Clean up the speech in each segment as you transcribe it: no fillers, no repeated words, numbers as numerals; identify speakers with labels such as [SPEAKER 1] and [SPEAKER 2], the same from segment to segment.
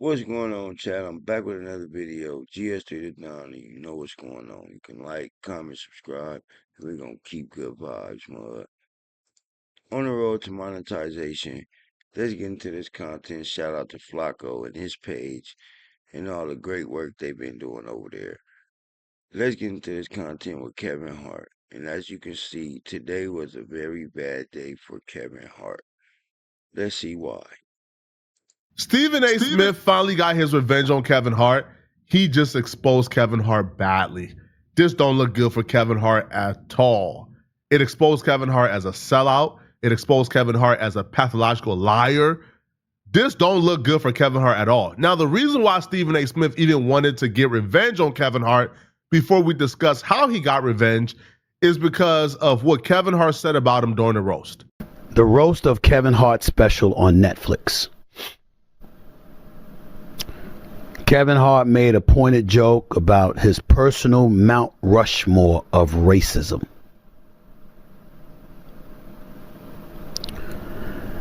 [SPEAKER 1] What's going on, chat? I'm back with another video. GS3 to Donnie. You know what's going on. You can like, comment, subscribe. We're going to keep good vibes, mud. On the road to monetization, let's get into this content. Shout out to Flacco and his page and all the great work they've been doing over there. Let's get into this content with Kevin Hart. And as you can see, today was a very bad day for Kevin Hart. Let's see why.
[SPEAKER 2] Stephen A. Smith finally got his revenge on Kevin Hart. He just exposed Kevin Hart badly. This don't look good for Kevin Hart at all. It exposed Kevin Hart as a sellout. It exposed Kevin Hart as a pathological liar. This don't look good for Kevin Hart at all. Now, the reason why Stephen A. Smith even wanted to get revenge on Kevin Hart before we discuss how he got revenge is because of what Kevin Hart said about him during the roast.
[SPEAKER 3] The roast of Kevin Hart special on Netflix. Kevin Hart made a pointed joke about his personal Mount Rushmore of racism.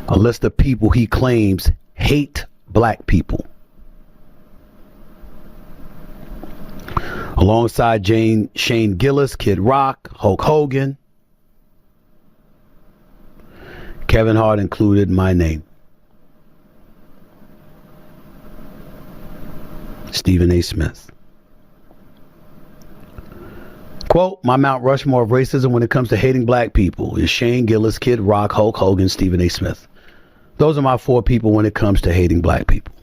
[SPEAKER 3] A list of people he claims hate black people. Alongside Shane Gillis, Kid Rock, Hulk Hogan, Kevin Hart included my name. Stephen A. Smith. Quote, my Mount Rushmore of racism when it comes to hating black people is Shane Gillis, Kid Rock, Hulk Hogan, Stephen A. Smith. Those are my four people when it comes to hating black people.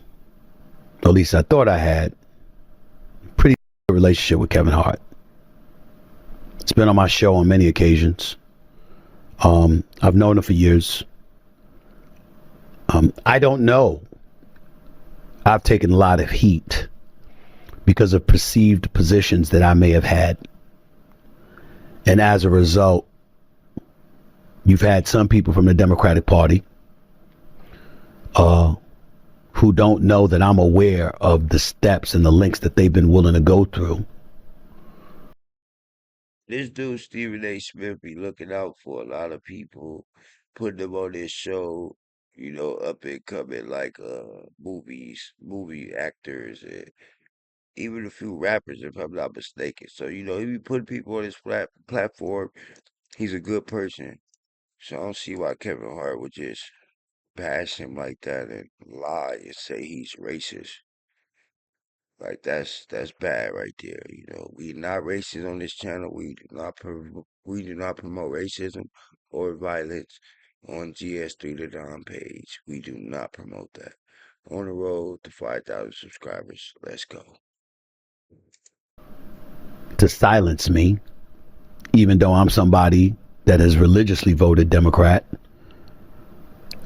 [SPEAKER 3] At least I thought I had a pretty good relationship with Kevin Hart. It's been on my show on many occasions. I've known him for years. I don't know. I've taken a lot of heat because of perceived positions that I may have had. And as a result, you've had some people from the Democratic Party who don't know that I'm aware of the steps and the links that they've been willing to go through.
[SPEAKER 1] This dude, Stephen A. Smith, be looking out for a lot of people, putting them on this show, up and coming like movie actors, and even a few rappers, if I'm not mistaken. So, he be putting people on his platform. He's a good person. So I don't see why Kevin Hart would just bash him like that and lie and say he's racist. Like that's bad right there. We not racist on this channel. We do not promote racism or violence on GS3 the Don page. We do not promote that. On the road to 5,000 subscribers. Let's go.
[SPEAKER 3] To silence me, even though I'm somebody that has religiously voted Democrat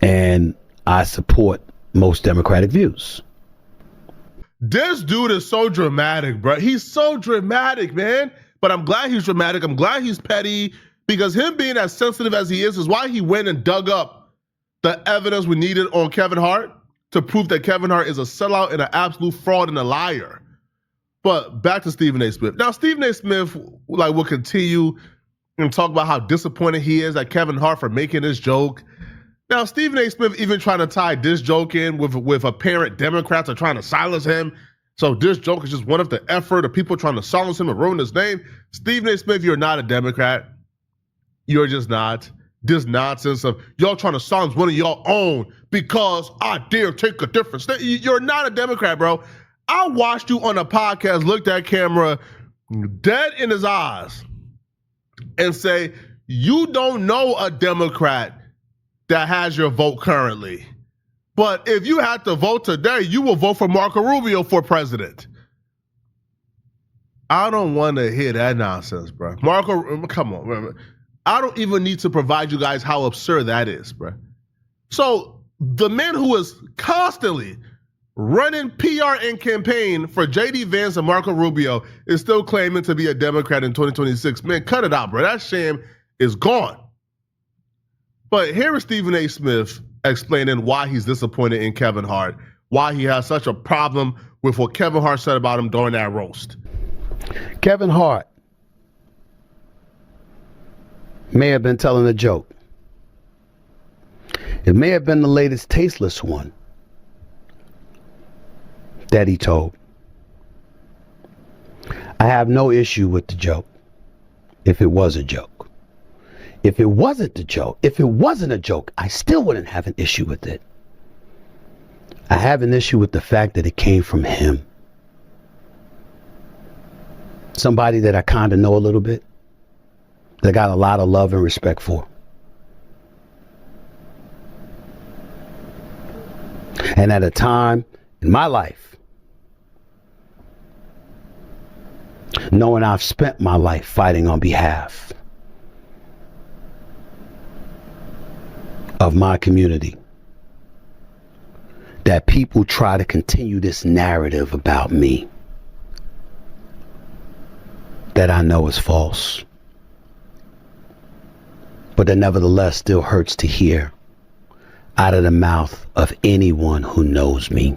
[SPEAKER 3] and I support most Democratic views.
[SPEAKER 2] This dude is so dramatic, bro. He's so dramatic, man. But I'm glad he's dramatic. I'm glad he's petty, because him being as sensitive as he is why he went and dug up the evidence we needed on Kevin Hart to prove that Kevin Hart is a sellout and an absolute fraud and a liar. But back to Stephen A. Smith. Now, Stephen A. Smith will continue and talk about how disappointed he is at Kevin Hart for making this joke. Now, Stephen A. Smith even trying to tie this joke in with apparent Democrats are trying to silence him. So this joke is just one of the effort of people trying to silence him and ruin his name. Stephen A. Smith, you're not a Democrat. You're just not. This nonsense of y'all trying to silence one of y'all own because I dare take a different stand. You're not a Democrat, bro. I watched you on a podcast, looked at camera dead in his eyes and say, you don't know a Democrat that has your vote currently. But if you had to vote today, you will vote for Marco Rubio for president. I don't want to hear that nonsense, bro. Marco, come on, bro. I don't even need to provide you guys how absurd that is, bro. So the man who is constantly running PR and campaign for J.D. Vance and Marco Rubio is still claiming to be a Democrat in 2026. Man, cut it out, bro. That shame is gone. But here is Stephen A. Smith explaining why he's disappointed in Kevin Hart, why he has such a problem with what Kevin Hart said about him during that roast.
[SPEAKER 3] Kevin Hart may have been telling a joke. It may have been the latest tasteless one. that he told. I have no issue with the joke if it was a joke. If it wasn't a joke, I still wouldn't have an issue with it. I have an issue with the fact that it came from him. Somebody that I kind of know a little bit, that I got a lot of love and respect for. And at a time in my life, knowing I've spent my life fighting on behalf of my community, that people try to continue this narrative about me that I know is false, but that nevertheless still hurts to hear out of the mouth of anyone who knows me.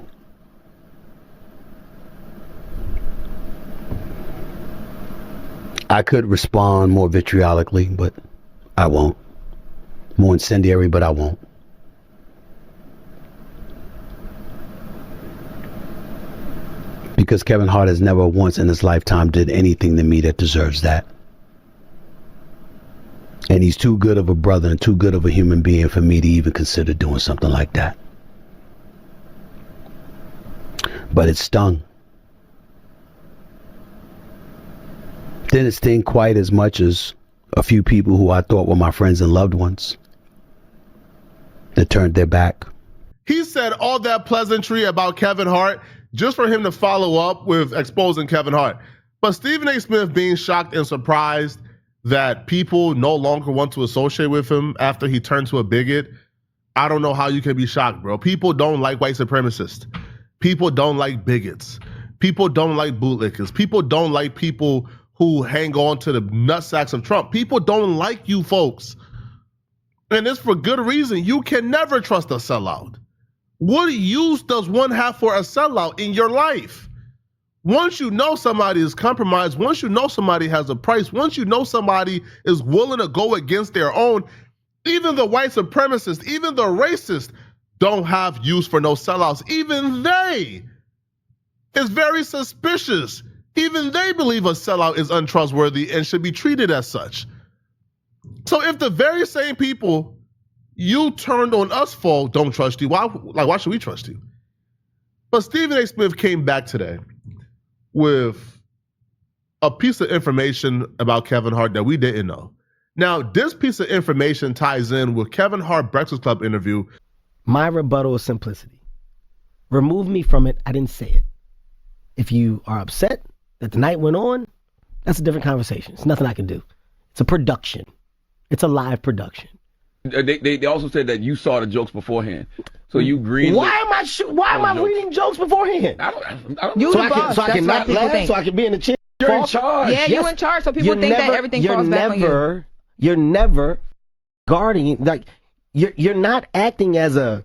[SPEAKER 3] I could respond more vitriolically, but I won't. More incendiary, but I won't. Because Kevin Hart has never once in his lifetime did anything to me that deserves that. And he's too good of a brother and too good of a human being for me to even consider doing something like that. But it stung. Didn't sting quite as much as a few people who I thought were my friends and loved ones that turned their back.
[SPEAKER 2] He said all that pleasantry about Kevin Hart just for him to follow up with exposing Kevin Hart. But Stephen A. Smith being shocked and surprised that people no longer want to associate with him after he turned to a bigot, I don't know how you can be shocked, bro. People don't like white supremacists. People don't like bigots. People don't like bootlickers. People don't like people who hang on to the nutsacks of Trump. People don't like you folks. And it's for good reason. You can never trust a sellout. What use does one have for a sellout in your life? Once you know somebody is compromised, once you know somebody has a price, once you know somebody is willing to go against their own, even the white supremacists, even the racists don't have use for no sellouts. Even they is very suspicious. Even they believe a sellout is untrustworthy and should be treated as such. So if the very same people you turned on us for don't trust you, why should we trust you? But Stephen A. Smith came back today with a piece of information about Kevin Hart that we didn't know. Now, this piece of information ties in with Kevin Hart Breakfast Club interview.
[SPEAKER 4] My rebuttal is simplicity. Remove me from it. I didn't say it. If you are upset that the night went on, that's a different conversation. It's nothing I can do. It's a production. It's a live production.
[SPEAKER 5] They also said that you saw the jokes beforehand, so you agreed.
[SPEAKER 4] Why am I reading jokes beforehand?
[SPEAKER 5] I don't.
[SPEAKER 4] You the boss. So I can not laugh. So I can be in the chair.
[SPEAKER 5] You're in charge.
[SPEAKER 6] Yeah, you're in charge. So people think that everything falls back on you.
[SPEAKER 4] You're never guarding. Like you're not acting as a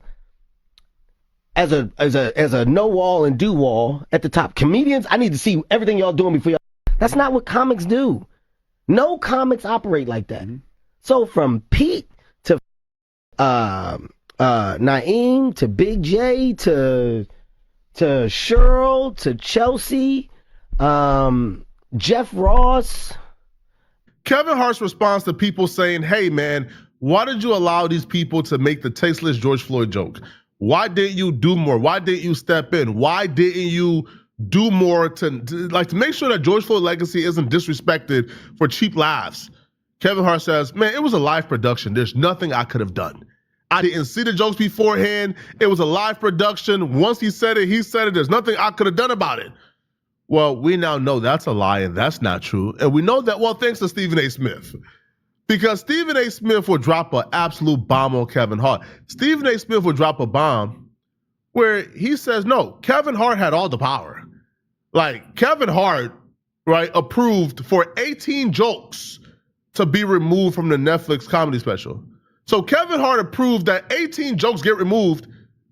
[SPEAKER 4] know all and do all at the top. Comedians, I need to see everything y'all doing before y'all. That's not what comics do. No comics operate like that. Mm-hmm. So from Pete to Naeem to Big J to Cheryl to Chelsea, Jeff Ross.
[SPEAKER 2] Kevin Hart's response to people saying, hey man, why did you allow these people to make the tasteless George Floyd joke? Why didn't you do more? Why didn't you step in? Why didn't you do more to make sure that George Floyd legacy isn't disrespected for cheap laughs? Kevin Hart says, man, it was a live production. There's nothing I could have done. I didn't see the jokes beforehand. It was a live production. Once he said it, he said it. There's nothing I could have done about it. Well, we now know that's a lie and that's not true. And we know that, well, thanks to Stephen A. Smith. Because Stephen A. Smith will drop an absolute bomb on Kevin Hart. Stephen A. Smith will drop a bomb where he says, no, Kevin Hart had all the power. Like, Kevin Hart, right, approved for 18 jokes to be removed from the Netflix comedy special. So Kevin Hart approved that 18 jokes get removed,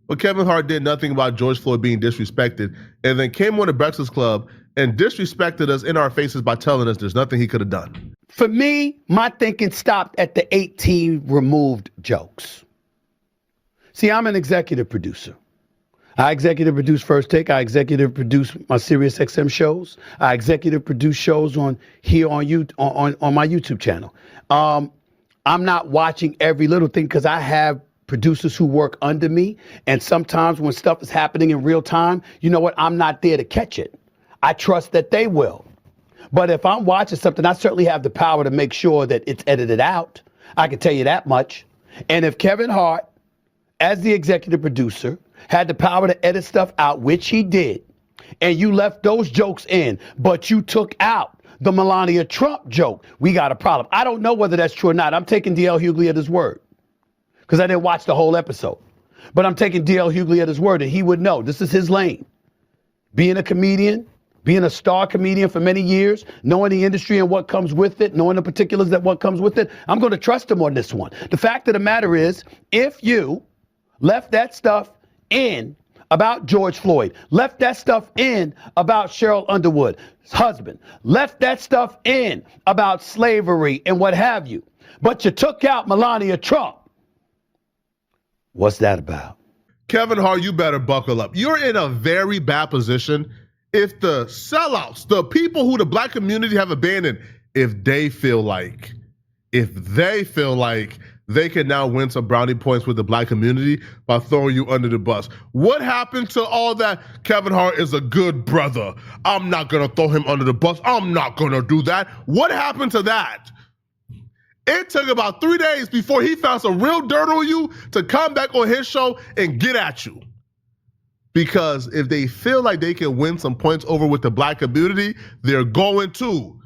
[SPEAKER 2] but Kevin Hart did nothing about George Floyd being disrespected, and then came on the Breakfast Club and disrespected us in our faces by telling us there's nothing he could have done.
[SPEAKER 3] For me, my thinking stopped at the 18 removed jokes. See, I'm an executive producer. I executive produce First Take. I executive produce my Sirius XM shows. I executive produce shows on my YouTube channel. I'm not watching every little thing because I have producers who work under me. And sometimes when stuff is happening in real time, you know what? I'm not there to catch it. I trust that they will. But if I'm watching something, I certainly have the power to make sure that it's edited out. I can tell you that much. And if Kevin Hart, as the executive producer, had the power to edit stuff out, which he did, and you left those jokes in, but you took out the Melania Trump joke, we got a problem. I don't know whether that's true or not. I'm taking D.L. Hughley at his word because I didn't watch the whole episode. But I'm taking D.L. Hughley at his word, and he would know. This is his lane. Being a comedian, being a star comedian for many years, knowing the industry and what comes with it, knowing the particulars that what comes with it, I'm going to trust him on this one. The fact of the matter is, if you left that stuff in about George Floyd, left that stuff in about Cheryl Underwood's husband, left that stuff in about slavery and what have you, but you took out Melania Trump, what's that about?
[SPEAKER 2] Kevin Hart, you better buckle up. You're in a very bad position if the sellouts, the people who the black community have abandoned, if they feel like they can now win some brownie points with the black community by throwing you under the bus. What happened to all that? Kevin Hart is a good brother. I'm not going to throw him under the bus. I'm not going to do that. What happened to that? It took about 3 days before he found some real dirt on you to come back on his show and get at you. Because if they feel like they can win some points over with the black community, they're going to.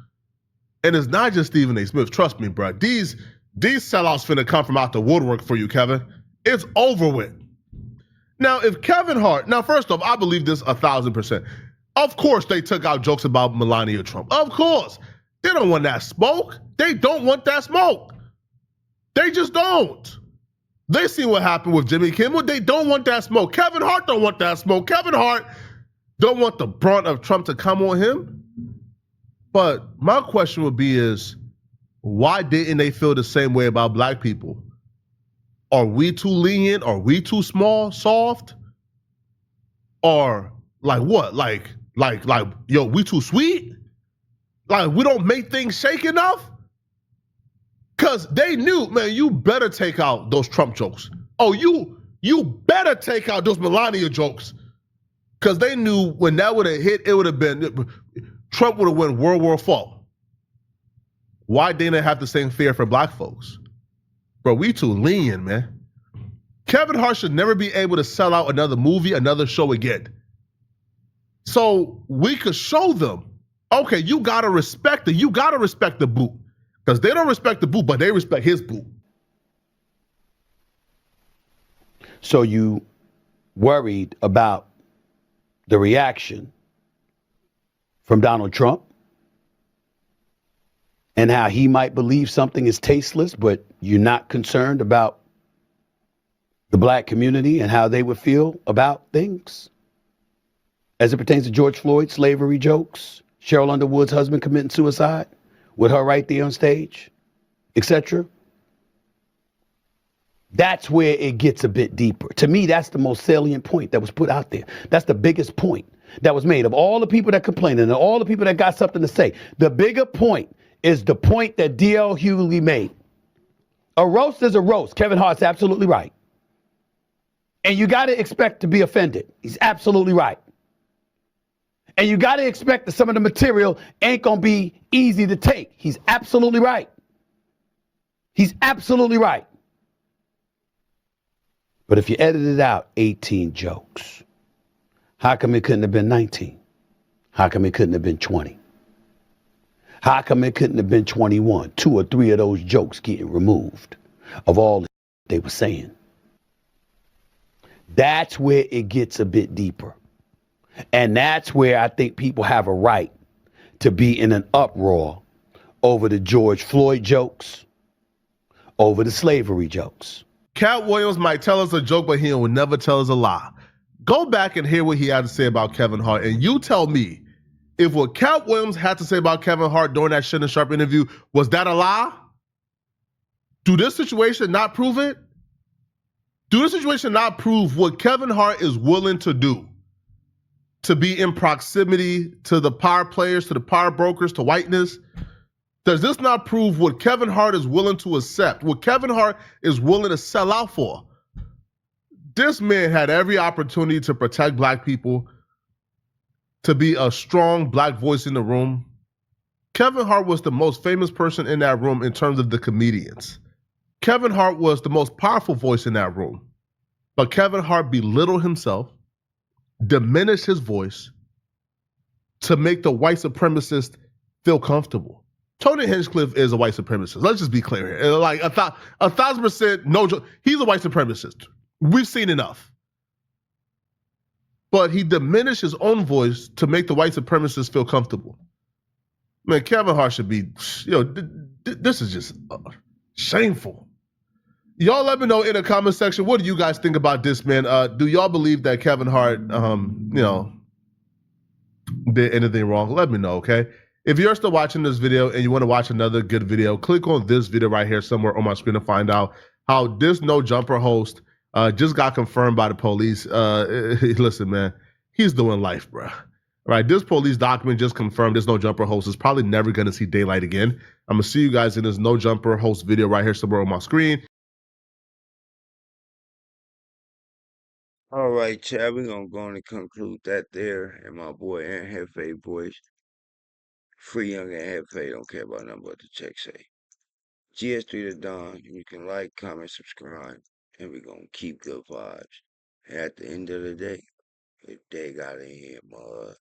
[SPEAKER 2] And it's not just Stephen A. Smith. Trust me, bro. These sellouts finna come from out the woodwork for you, Kevin. It's over with. Now, if Kevin Hart, now first off, I believe this 1,000%. Of course they took out jokes about Melania Trump. Of course. They don't want that smoke. They don't want that smoke. They just don't. They see what happened with Jimmy Kimmel. They don't want that smoke. Kevin Hart don't want that smoke. Kevin Hart don't want the brunt of Trump to come on him. But my question would be is, why didn't they feel the same way about black people? Are we too lenient? Are we too small, soft? Or like what? Like, yo, we too sweet? Like we don't make things shake enough? Cause they knew, man, you better take out those Trump jokes. Oh, you better take out those Melania jokes. Cause they knew when that would have hit, it would have been, Trump would have won World War IV. Why didn't they have the same fear for black folks? Bro, we too lenient, man. Kevin Hart should never be able to sell out another movie, another show again. So we could show them, okay, you gotta respect the boot. Because they don't respect the boot, but they respect his boot.
[SPEAKER 3] So you worried about the reaction from Donald Trump and how he might believe something is tasteless, but you're not concerned about the black community and how they would feel about things as it pertains to George Floyd, slavery jokes, Cheryl Underwood's husband committing suicide with her right there on stage, etc. That's where it gets a bit deeper. To me, that's the most salient point that was put out there. That's the biggest point that was made. Of all the people that complained and all the people that got something to say, the bigger point is the point that D.L. Hughley made. A roast is a roast. Kevin Hart's absolutely right. And you got to expect to be offended. He's absolutely right. And you got to expect that some of the material ain't going to be easy to take. He's absolutely right. He's absolutely right. But if you edited out 18 jokes, how come it couldn't have been 19? How come it couldn't have been 20? How come it couldn't have been 21? 2 or 3 of those jokes getting removed of all the they were saying. That's where it gets a bit deeper. And that's where I think people have a right to be in an uproar over the George Floyd jokes, over the slavery jokes.
[SPEAKER 2] Cat Williams might tell us a joke, but he will never tell us a lie. Go back and hear what he had to say about Kevin Hart, and you tell me if what Cat Williams had to say about Kevin Hart during that Shannon Sharpe interview, was that a lie? Do this situation not prove it? Do the situation not prove what Kevin Hart is willing to do to be in proximity to the power players, to the power brokers, to whiteness? Does this not prove what Kevin Hart is willing to accept, what Kevin Hart is willing to sell out for? This man had every opportunity to protect black people, to be a strong black voice in the room. Kevin Hart was the most famous person in that room in terms of the comedians. Kevin Hart was the most powerful voice in that room. But Kevin Hart belittled himself, diminished his voice to make the white supremacist feel comfortable. Tony Hinchcliffe is a white supremacist. Let's just be clear here. Like 1,000%, no joke. He's a white supremacist. We've seen enough. But he diminished his own voice to make the white supremacists feel comfortable. Man, Kevin Hart should be, this is just shameful. Y'all let me know in the comment section, what do you guys think about this, man? Do y'all believe that Kevin Hart, did anything wrong? Let me know, okay? If you're still watching this video and you want to watch another good video, click on this video right here somewhere on my screen to find out how this No Jumper host just got confirmed by the police. Listen, man, he's doing life, bro. Right, this police document just confirmed this No Jumper host is probably never going to see daylight again. I'm going to see you guys in this No Jumper host video right here somewhere on my screen.
[SPEAKER 1] All right, Chad, we're going to go on and conclude that there. And my boy Aunt Hefe voice. Free young Aunt Hefe, don't care about nothing but the check say. GS3 to Dawn. You can like, comment, subscribe. And we're going to keep good vibes. And at the end of the day, if they got in here, mud.